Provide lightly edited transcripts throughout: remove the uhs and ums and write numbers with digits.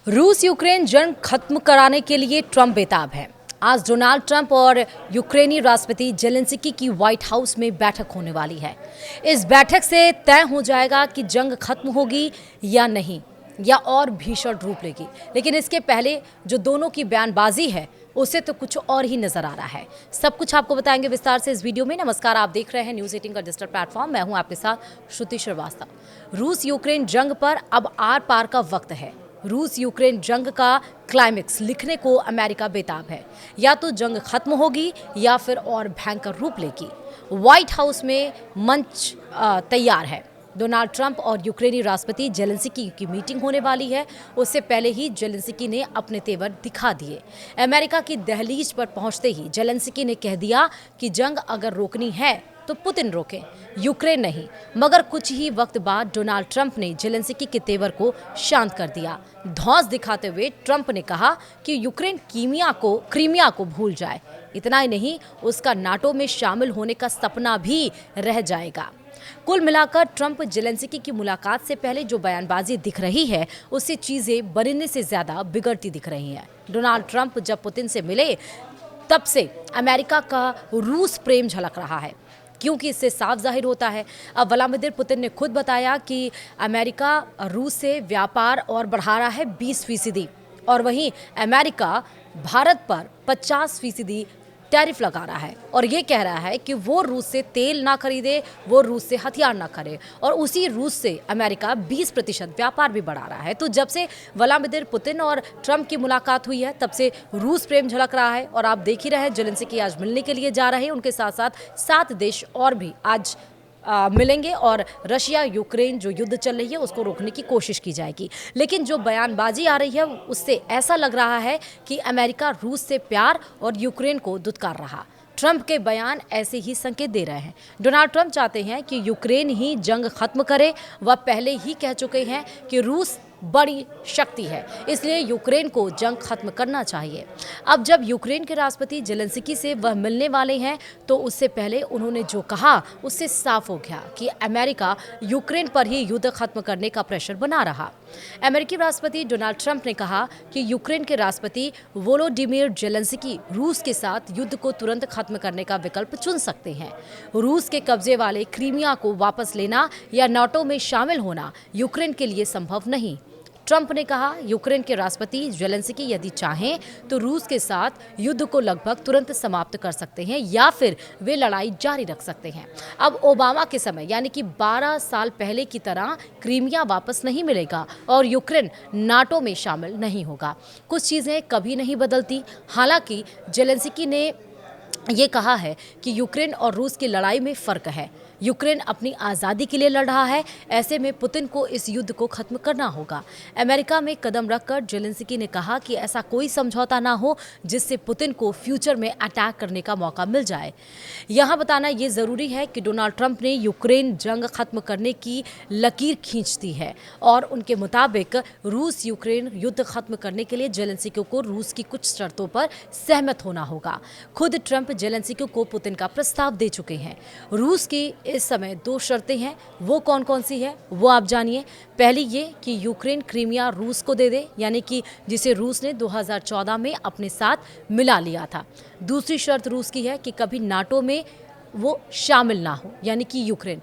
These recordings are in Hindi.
रूस यूक्रेन जंग खत्म कराने के लिए ट्रंप बेताब है। आज डोनाल्ड ट्रंप और यूक्रेनी राष्ट्रपति जेलेंस्की की व्हाइट हाउस में बैठक होने वाली है। इस बैठक से तय हो जाएगा कि जंग खत्म होगी या नहीं, या और भीषण रूप लेगी। लेकिन इसके पहले जो दोनों की बयानबाजी है उसे तो कुछ और ही नजर आ रहा है। सब कुछ आपको बताएंगे विस्तार से इस वीडियो में। नमस्कार, आप देख रहे हैं न्यूज़ 18 का डिजिटल प्लेटफॉर्म। मैं हूं आपके साथ श्रुति श्रीवास्तव। रूस यूक्रेन जंग पर अब आर पार का वक्त है। रूस यूक्रेन जंग का क्लाइमेक्स लिखने को अमेरिका बेताब है। या तो जंग खत्म होगी या फिर और भयंकर रूप लेगी। व्हाइट हाउस में मंच तैयार है। डोनाल्ड ट्रंप और यूक्रेनी राष्ट्रपति जेलेंस्की की मीटिंग होने वाली है। उससे पहले ही जेलेंस्की ने अपने तेवर दिखा दिए। अमेरिका की दहलीज पर पहुंचते ही जेलेंस्की ने कह दिया कि जंग अगर रोकनी है तो पुतिन रोके, यूक्रेन नहीं। मगर कुछ ही वक्त बाद डोनाल्ड ट्रंप ने जेलेंस्की के तेवर को शांत कर दिया। धौंस दिखाते हुए ट्रंप ने कहा कि यूक्रेन क्रीमिया को भूल जाए। इतना ही नहीं, उसका नाटो में शामिल होने का सपना भी रह जाएगा। कुल मिलाकर ट्रंप जेलेंस्की की मुलाकात से पहले जो बयानबाजी दिख रही है उससे चीजें बनने से ज्यादा बिगड़ती दिख रही हैं। डोनाल्ड ट्रंप जब पुतिन से मिले तब से अमेरिका का रूस प्रेम झलक रहा है, क्योंकि इससे साफ जाहिर होता है। अब व्लादिमीर पुतिन ने खुद बताया कि अमेरिका रूस से व्यापार और बढ़ा रहा है 20%, और वहीं अमेरिका भारत पर 50% टैरिफ लगा रहा है और ये कह रहा है कि वो रूस से तेल ना खरीदे, वो रूस से हथियार ना करे, और उसी रूस से अमेरिका 20% व्यापार भी बढ़ा रहा है। तो जब से व्लादिमीर पुतिन और ट्रंप की मुलाकात हुई है तब से रूस प्रेम झलक रहा है। और आप देख ही रहे हैं, जेलेंस्की आज मिलने के लिए जा रहे हैं। उनके साथ साथ 7 देश और भी आज मिलेंगे और रशिया यूक्रेन जो युद्ध चल रही है उसको रोकने की कोशिश की जाएगी। लेकिन जो बयानबाजी आ रही है उससे ऐसा लग रहा है कि अमेरिका रूस से प्यार और यूक्रेन को दुत्कार रहा। ट्रंप के बयान ऐसे ही संकेत दे रहे हैं। डोनाल्ड ट्रंप चाहते हैं कि यूक्रेन ही जंग खत्म करे। वह पहले ही कह चुके हैं कि रूस बड़ी शक्ति है, इसलिए यूक्रेन को जंग खत्म करना चाहिए। अब जब यूक्रेन के राष्ट्रपति जेलेंस्की से वह मिलने वाले हैं तो उससे पहले उन्होंने जो कहा उससे साफ हो गया कि अमेरिका यूक्रेन पर ही युद्ध खत्म करने का प्रेशर बना रहा। अमेरिकी राष्ट्रपति डोनाल्ड ट्रंप ने कहा कि यूक्रेन के राष्ट्रपति वोलोडिमीर जेलेंस्की रूस के साथ युद्ध को तुरंत खत्म करने का विकल्प चुन सकते हैं। रूस के कब्जे वाले क्रीमिया को वापस लेना या नाटो में शामिल होना यूक्रेन के लिए संभव नहीं। ट्रंप ने कहा यूक्रेन के राष्ट्रपति जेलेंस्की यदि चाहें तो रूस के साथ युद्ध को लगभग तुरंत समाप्त कर सकते हैं या फिर वे लड़ाई जारी रख सकते हैं। अब ओबामा के समय यानी कि 12 साल पहले की तरह क्रीमिया वापस नहीं मिलेगा और यूक्रेन नाटो में शामिल नहीं होगा। कुछ चीज़ें कभी नहीं बदलती। हालांकि जेलेंस्की ने ये कहा है कि यूक्रेन और रूस की लड़ाई में फ़र्क है। यूक्रेन अपनी आज़ादी के लिए लड़ रहा है, ऐसे में पुतिन को इस युद्ध को खत्म करना होगा। अमेरिका में कदम रखकर जेलेंस्की ने कहा कि ऐसा कोई समझौता ना हो जिससे पुतिन को फ्यूचर में अटैक करने का मौका मिल जाए। यहाँ बताना ये ज़रूरी है कि डोनाल्ड ट्रंप ने यूक्रेन जंग खत्म करने की लकीर खींच दी है और उनके मुताबिक रूस यूक्रेन युद्ध खत्म करने के लिए जेलेंस्की को रूस की कुछ शर्तों पर सहमत होना होगा। खुद ट्रंप जेलेंस्की को पुतिन का प्रस्ताव दे चुके हैं। रूस की इस समय 2 शर्तें हैं। वो कौन कौन सी है वो आप जानिए। पहली ये कि यूक्रेन क्रीमिया रूस को दे दे, यानी कि जिसे रूस ने 2014 में अपने साथ मिला लिया था। दूसरी शर्त रूस की है कि कभी नाटो में वो शामिल ना हो, यानी कि यूक्रेन।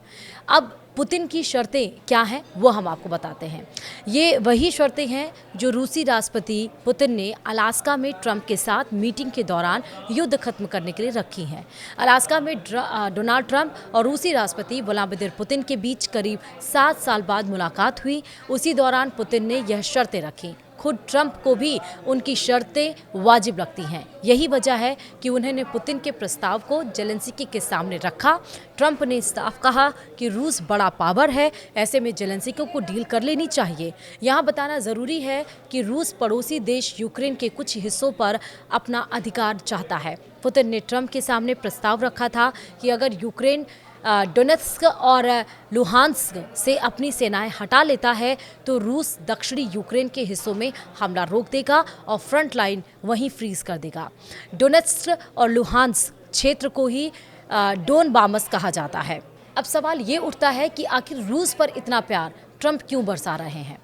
अब पुतिन की शर्तें क्या हैं वो हम आपको बताते हैं। ये वही शर्तें हैं जो रूसी राष्ट्रपति पुतिन ने अलास्का में ट्रंप के साथ मीटिंग के दौरान युद्ध खत्म करने के लिए रखी हैं। अलास्का में डोनाल्ड ट्रंप और रूसी राष्ट्रपति व्लादिमीर पुतिन के बीच करीब 7 साल बाद मुलाकात हुई। उसी दौरान पुतिन ने यह शर्तें रखी। खुद ट्रंप को भी उनकी शर्तें वाजिब लगती हैं। यही वजह है कि उन्होंने पुतिन के प्रस्ताव को जेलेंस्की के सामने रखा। ट्रंप ने साफ कहा कि रूस बड़ा पावर है, ऐसे में जेलेंस्की को डील कर लेनी चाहिए। यहाँ बताना ज़रूरी है कि रूस पड़ोसी देश यूक्रेन के कुछ हिस्सों पर अपना अधिकार चाहता है। पुतिन ने ट्रंप के सामने प्रस्ताव रखा था कि अगर यूक्रेन डोनेत्स्क और लुहांस्क से अपनी सेनाएं हटा लेता है तो रूस दक्षिणी यूक्रेन के हिस्सों में हमला रोक देगा और फ्रंट लाइन वहीं फ्रीज कर देगा। डोनेत्स्क और लुहांस्क क्षेत्र को ही डोनबामस कहा जाता है। अब सवाल ये उठता है कि आखिर रूस पर इतना प्यार ट्रंप क्यों बरसा रहे हैं।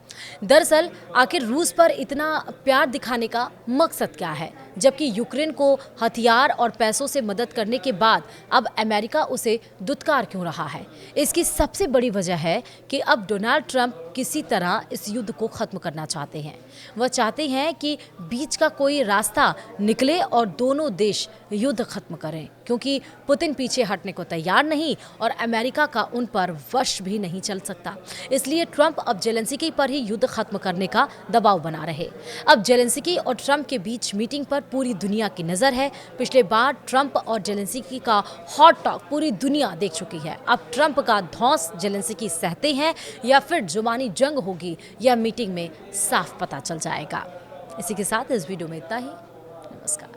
दरअसल आखिर रूस पर इतना प्यार दिखाने का मकसद क्या है, जबकि यूक्रेन को हथियार और पैसों से मदद करने के बाद अब अमेरिका उसे दुत्कार क्यों रहा है? इसकी सबसे बड़ी वजह है कि अब डोनाल्ड ट्रंप किसी तरह इस युद्ध को खत्म करना चाहते हैं। वह चाहते हैं कि बीच का कोई रास्ता निकले और दोनों देश युद्ध खत्म करें, क्योंकि पुतिन पीछे हटने को तैयार नहीं और अमेरिका का उन पर वश भी नहीं चल सकता। इसलिए ट्रंप अब जेलेंस्की पर ही युद्ध खत्म करने का दबाव बना रहे। अब जेलेंस्की और ट्रंप के बीच मीटिंग पर पूरी दुनिया की नजर है। पिछले बार ट्रंप और जेलेंस्की का हॉट टॉक पूरी दुनिया देख चुकी है। अब ट्रंप का धौंस जेलेंस्की सहते हैं या फिर जुबानी जंग होगी, यह मीटिंग में साफ पता चल जाएगा। इसी के साथ इस वीडियो में इतना ही। नमस्कार।